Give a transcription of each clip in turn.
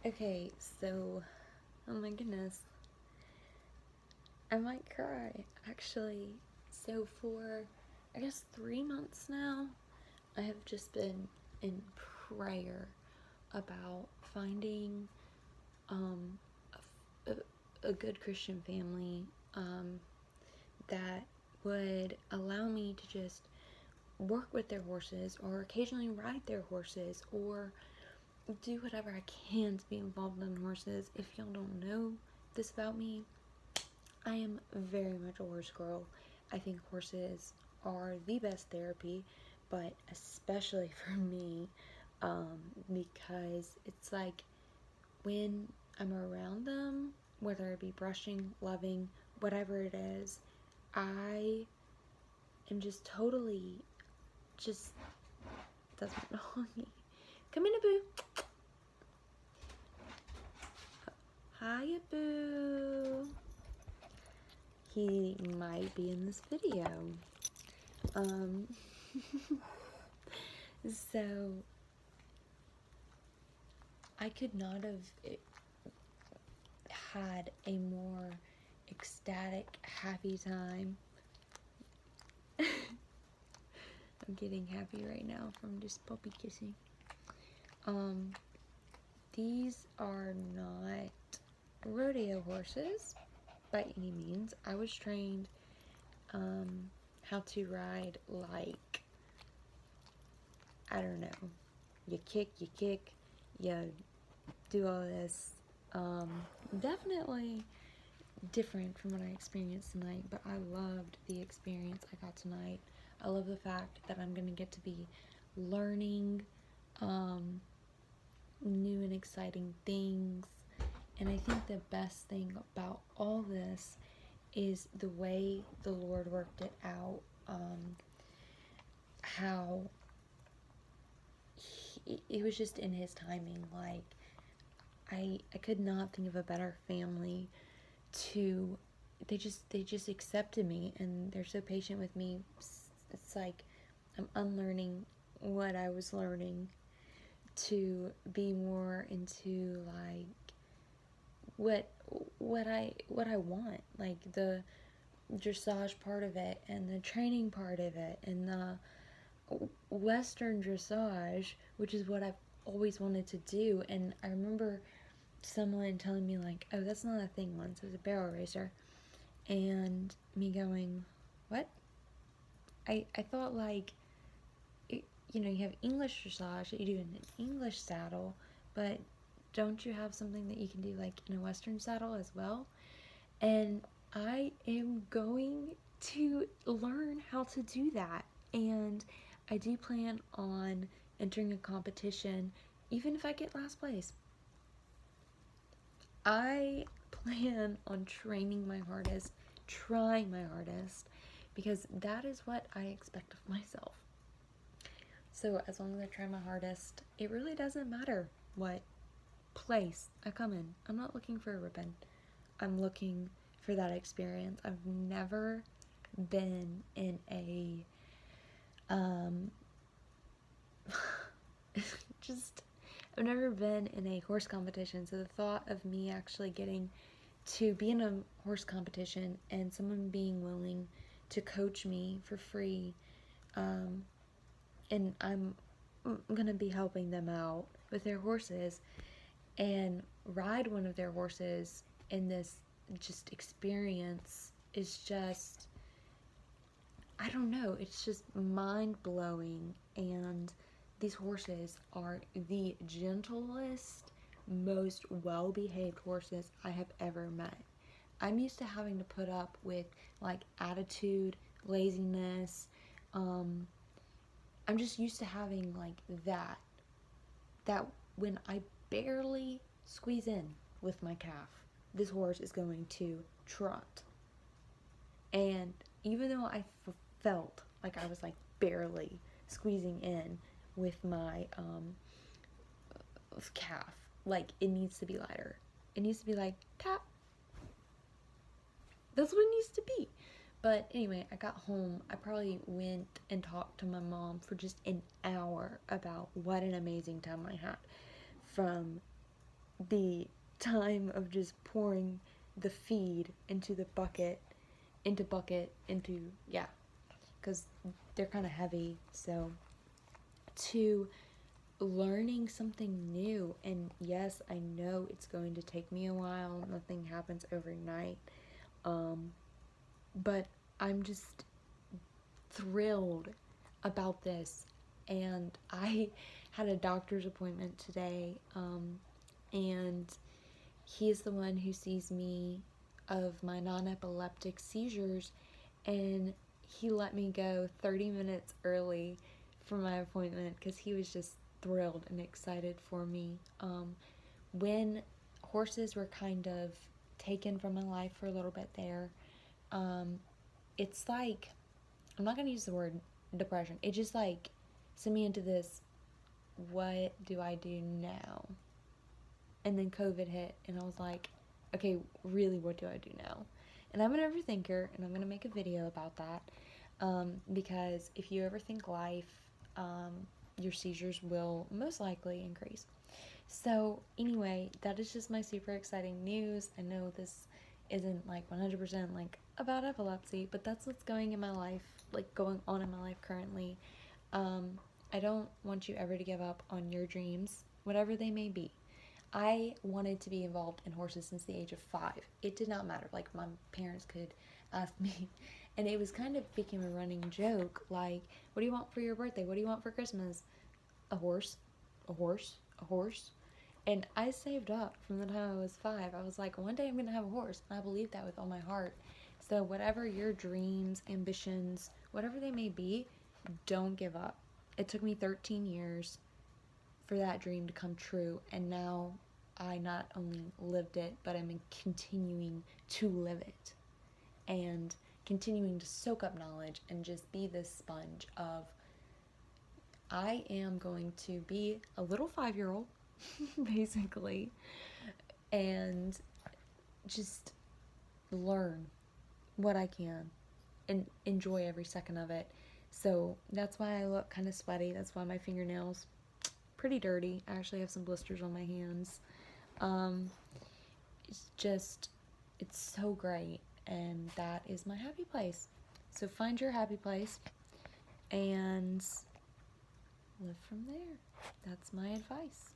Okay, so, oh my goodness, I might cry, actually. So for, I guess, 3 months now, I have just been in prayer about finding um, a good Christian family that would allow me to just work with their horses or occasionally ride their horses or do whatever I can to be involved in horses. If y'all don't know this about me, I am very much a horse girl. I think horses are the best therapy, but especially for me, because it's like when I'm around them, whether it be brushing, loving, whatever it is, I am just totally just doesn't know me. Come in, Boo. Hiya, Boo. He might be in this video. Um, so I could not have had a more ecstatic, happy time. I'm getting happy right now from just puppy kissing. These are not rodeo horses by any means. I was trained how to ride like, I don't know, you kick, you do all this. Definitely different from what I experienced tonight, but I loved the experience I got tonight. I love the fact that I'm going to get to be learning new and exciting things. And I think the best thing about all this is the way the Lord worked it out. How it was just in His timing. Like, I could not think of a better family to they just accepted me, and they're so patient with me. It's like I'm unlearning what I was learning to be more into like what what I want, like the dressage part of it and the training part of it and the Western dressage, which is what I've always wanted to do. And I remember someone telling me like, oh, that's not a thing once, it was a barrel racer. And me going, what? I thought like, you have English dressage that you do in an English saddle, but don't you have something that you can do like in a Western saddle as well? And I am going to learn how to do that. And I do plan on entering a competition, even if I get last place. I plan on training my hardest, trying my hardest, because that is what I expect of myself. So as long as I try my hardest, it really doesn't matter what place I come in. I'm not looking for a ribbon. I'm looking for that experience. I've never been in a just I've never been in a horse competition, so the thought of me actually getting to be in a horse competition and someone being willing to coach me for free, and I'm gonna be helping them out with their horses and ride one of their horses in this just experience is just, I don't know, it's just mind blowing. And these horses are the gentlest, most well behaved horses I have ever met. I'm used to having to put up with like attitude, laziness. I'm just used to having like that when I barely squeeze in with my calf, this horse is going to trot. And even though I felt like I was like barely squeezing in with my calf, like it needs to be lighter. It needs to be like tap. That's what it needs to be. But anyway, I got home. I probably went and talked to my mom for just an hour about what an amazing time I had. From the time of just pouring the feed into the bucket, yeah, because they're kind of heavy, so to learning something new. And yes, I know it's going to take me a while, nothing happens overnight, but I'm just thrilled about this. And I had a doctor's appointment today, and he's the one who sees me of my non-epileptic seizures, and he let me go 30 minutes early for my appointment because he was just thrilled and excited for me. When horses were kind of taken from my life for a little bit there, it's like, I'm not going to use the word depression. It just like sent me into this, what do I do now? And then COVID hit, and I was like, okay, really, what do I do now? And I'm an overthinker, and I'm going to make a video about that, because if you overthink life, your seizures will most likely increase. So anyway, that is just my super exciting news. I know this isn't like 100% like about epilepsy, but that's what's going on in my life currently. I don't want you ever to give up on your dreams, whatever they may be. I wanted to be involved in horses since the age of 5. It did not matter. Like, my parents could ask me, and it was kind of became a running joke. Like, what do you want for your birthday? What do you want for Christmas? A horse, a horse, a horse. And I saved up from the time I was 5. I was like, one day I'm going to have a horse. And I believe that with all my heart. So whatever your dreams, ambitions, whatever they may be, don't give up. It took me 13 years for that dream to come true, and now I not only lived it, but I'm continuing to live it, and continuing to soak up knowledge and just be this sponge of, I am going to be a little 5-year-old, basically, and just learn what I can and enjoy every second of it. So that's why I look kind of sweaty. That's why my fingernails pretty dirty. I actually have some blisters on my hands. It's so great, and that is my happy place. So find your happy place and live from there. That's my advice.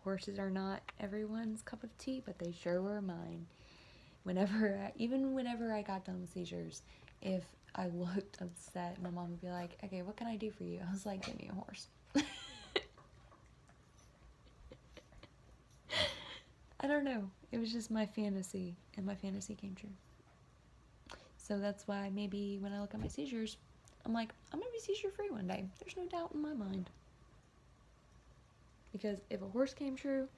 Horses are not everyone's cup of tea, but they sure were mine. Even whenever I got done with seizures, if I looked upset, my mom would be like, okay, what can I do for you? I was like, give me a horse. I don't know. It was just my fantasy, and my fantasy came true. So that's why maybe when I look at my seizures, I'm like, I'm going to be seizure free one day. There's no doubt in my mind. Because if a horse came true,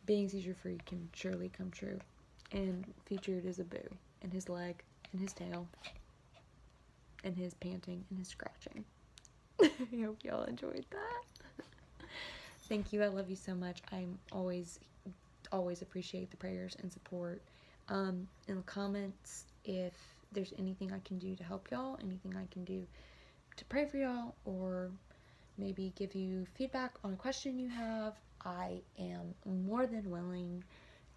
being seizure free can surely come true. And featured is a boo, and his leg, and his tail, and his panting, and his scratching. I hope y'all enjoyed that. Thank you. I love you so much. I'm always appreciate the prayers and support. In the comments, if there's anything I can do to help y'all, anything I can do to pray for y'all, or maybe give you feedback on a question you have, I am more than willing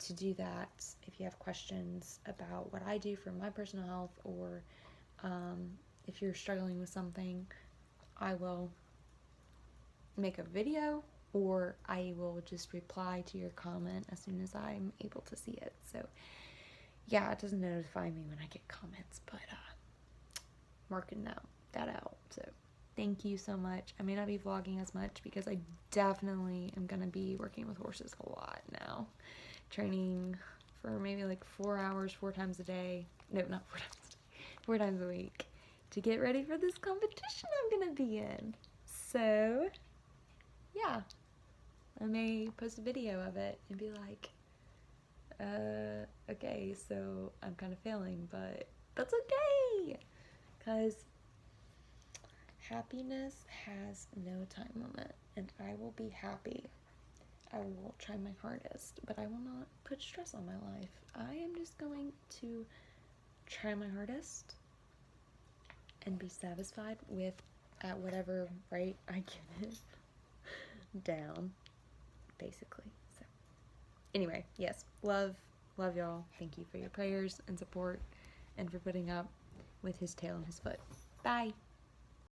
to do that. If you have questions about what I do for my personal health, or if you're struggling with something, I will make a video, or I will just reply to your comment as soon as I'm able to see it. So yeah, it doesn't notify me when I get comments, but marking that out. So thank you so much. I may not be vlogging as much because I definitely am going to be working with horses a lot now. Training for maybe like 4 hours, 4 times a day. No, not 4 times a day. 4 times a week to get ready for this competition I'm going to be in. So yeah, I may post a video of it and be like, okay, so I'm kind of failing, but that's okay, because happiness has no time limit, and I will be happy. I will try my hardest, but I will not put stress on my life. I am just going to try my hardest and be satisfied with at whatever rate I get it down, basically. So Anyway, yes, love y'all. Thank you for your prayers and support and for putting up with his tail and his foot. Bye.